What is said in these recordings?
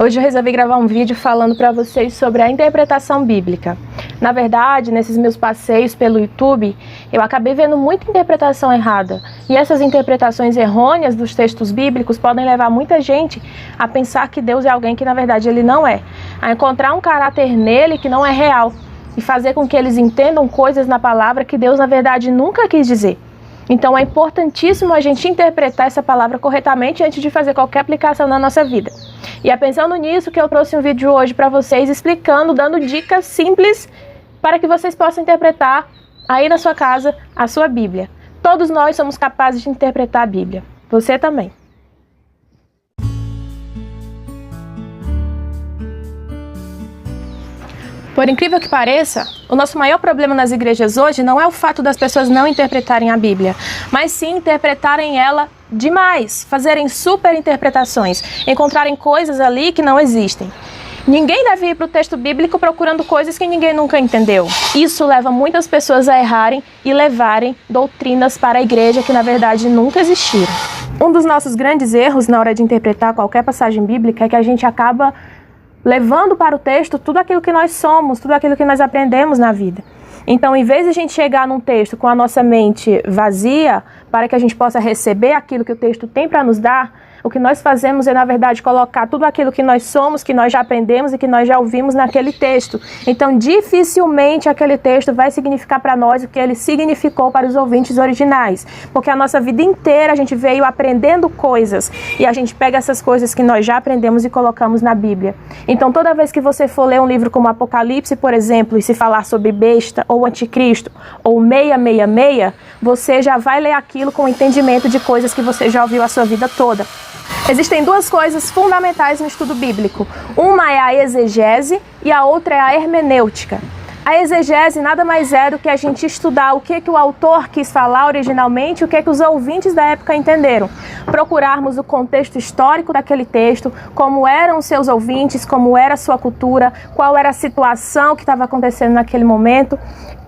Hoje eu resolvi gravar um vídeo falando para vocês sobre a interpretação bíblica. Na verdade, nesses meus passeios pelo YouTube, eu acabei vendo muita interpretação errada. E essas interpretações errôneas dos textos bíblicos podem levar muita gente a pensar que Deus é alguém que na verdade ele não é. A encontrar um caráter nele que não é real. E fazer com que eles entendam coisas na palavra que Deus na verdade nunca quis dizer. Então é importantíssimo a gente interpretar essa palavra corretamente antes de fazer qualquer aplicação na nossa vida. E é pensando nisso que eu trouxe um vídeo hoje para vocês explicando, dando dicas simples para que vocês possam interpretar aí na sua casa a sua Bíblia. Todos nós somos capazes de interpretar a Bíblia. Você também. Por incrível que pareça, o nosso maior problema nas igrejas hoje não é o fato das pessoas não interpretarem a Bíblia, mas sim interpretarem ela demais, fazerem super interpretações, encontrarem coisas ali que não existem. Ninguém deve ir para o texto bíblico procurando coisas que ninguém nunca entendeu. Isso leva muitas pessoas a errarem e levarem doutrinas para a igreja que na verdade nunca existiram. Um dos nossos grandes erros na hora de interpretar qualquer passagem bíblica é que a gente acaba levando para o texto tudo aquilo que nós somos, tudo aquilo que nós aprendemos na vida. Então, em vez de a gente chegar num texto com a nossa mente vazia, para que a gente possa receber aquilo que o texto tem para nos dar, o que nós fazemos é, na verdade, colocar tudo aquilo que nós somos, que nós já aprendemos e que nós já ouvimos naquele texto. Então, dificilmente aquele texto vai significar para nós o que ele significou para os ouvintes originais. Porque a nossa vida inteira a gente veio aprendendo coisas e a gente pega essas coisas que nós já aprendemos e colocamos na Bíblia. Então, toda vez que você for ler um livro como Apocalipse, por exemplo, e se falar sobre besta ou anticristo ou 666, você já vai ler aquilo com o entendimento de coisas que você já ouviu a sua vida toda. Existem duas coisas fundamentais no estudo bíblico. Uma é a exegese e a outra é a hermenêutica. A exegese nada mais é do que a gente estudar o que o autor quis falar originalmente, o que os ouvintes da época entenderam. Procurarmos o contexto histórico daquele texto, como eram os seus ouvintes, como era a sua cultura, qual era a situação que estava acontecendo naquele momento.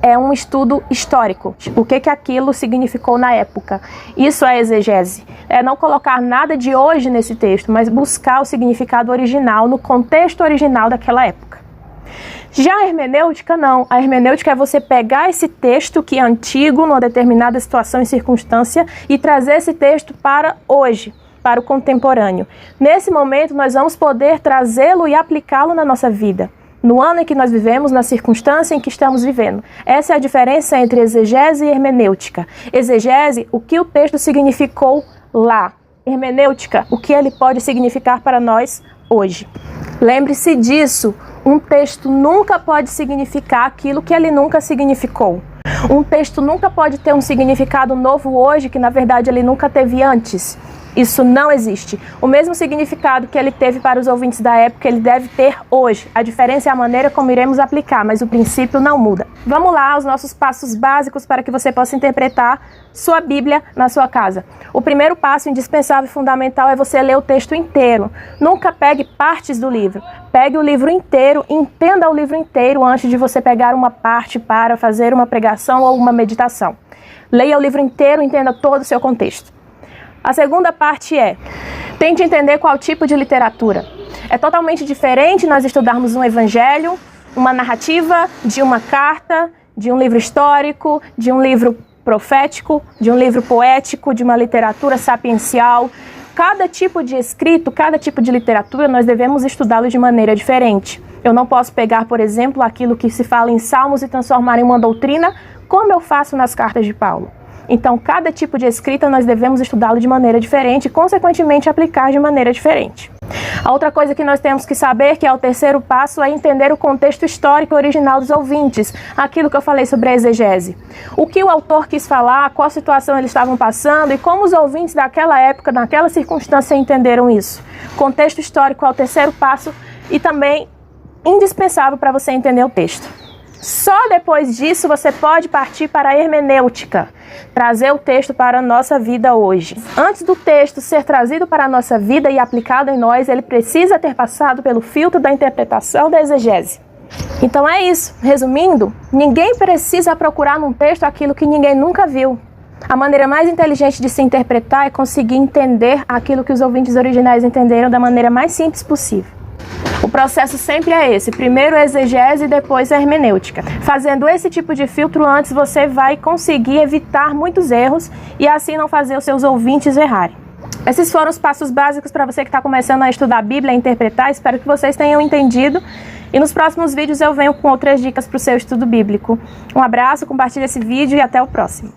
É um estudo histórico, o que aquilo significou na época. Isso é exegese. É não colocar nada de hoje nesse texto, mas buscar o significado original, no contexto original daquela época. Já a hermenêutica não. A hermenêutica é você pegar esse texto que é antigo, numa determinada situação e circunstância, e trazer esse texto para hoje, para o contemporâneo. Nesse momento, nós vamos poder trazê-lo e aplicá-lo na nossa vida. No ano em que nós vivemos, na circunstância em que estamos vivendo. Essa é a diferença entre exegese e hermenêutica. Exegese, o que o texto significou lá. Hermenêutica, o que ele pode significar para nós hoje. Lembre-se disso, um texto nunca pode significar aquilo que ele nunca significou. Um texto nunca pode ter um significado novo hoje que na verdade ele nunca teve antes. Isso não existe. O mesmo significado que ele teve para os ouvintes da época, ele deve ter hoje. A diferença é a maneira como iremos aplicar, mas o princípio não muda. Vamos lá aos nossos passos básicos para que você possa interpretar sua Bíblia na sua casa. O primeiro passo indispensável e fundamental é você ler o texto inteiro. Nunca pegue partes do livro. Pegue o livro inteiro, entenda o livro inteiro antes de você pegar uma parte para fazer uma pregação ou uma meditação. Leia o livro inteiro, entenda todo o seu contexto. A segunda parte é, tente entender qual tipo de literatura. É totalmente diferente nós estudarmos um evangelho, uma narrativa, de uma carta, de um livro histórico, de um livro profético, de um livro poético, de uma literatura sapiencial. Cada tipo de escrito, cada tipo de literatura, nós devemos estudá-lo de maneira diferente. Eu não posso pegar, por exemplo, aquilo que se fala em Salmos e transformar em uma doutrina, como eu faço nas cartas de Paulo. Então, cada tipo de escrita nós devemos estudá-lo de maneira diferente e, consequentemente, aplicar de maneira diferente. A outra coisa que nós temos que saber, que é o terceiro passo, é entender o contexto histórico original dos ouvintes. Aquilo que eu falei sobre a exegese. O que o autor quis falar, qual situação eles estavam passando e como os ouvintes daquela época, naquela circunstância, entenderam isso. Contexto histórico é o terceiro passo e também indispensável para você entender o texto. Só depois disso você pode partir para a hermenêutica, trazer o texto para a nossa vida hoje. Antes do texto ser trazido para a nossa vida e aplicado em nós, ele precisa ter passado pelo filtro da interpretação da exegese. Então é isso. Resumindo, ninguém precisa procurar num texto aquilo que ninguém nunca viu. A maneira mais inteligente de se interpretar é conseguir entender aquilo que os ouvintes originais entenderam da maneira mais simples possível. O processo sempre é esse: primeiro a exegese e depois a hermenêutica. Fazendo esse tipo de filtro antes, você vai conseguir evitar muitos erros e assim não fazer os seus ouvintes errarem. Esses foram os passos básicos para você que está começando a estudar a Bíblia e interpretar. Espero que vocês tenham entendido. E nos próximos vídeos eu venho com outras dicas para o seu estudo bíblico. Um abraço, compartilhe esse vídeo e até o próximo.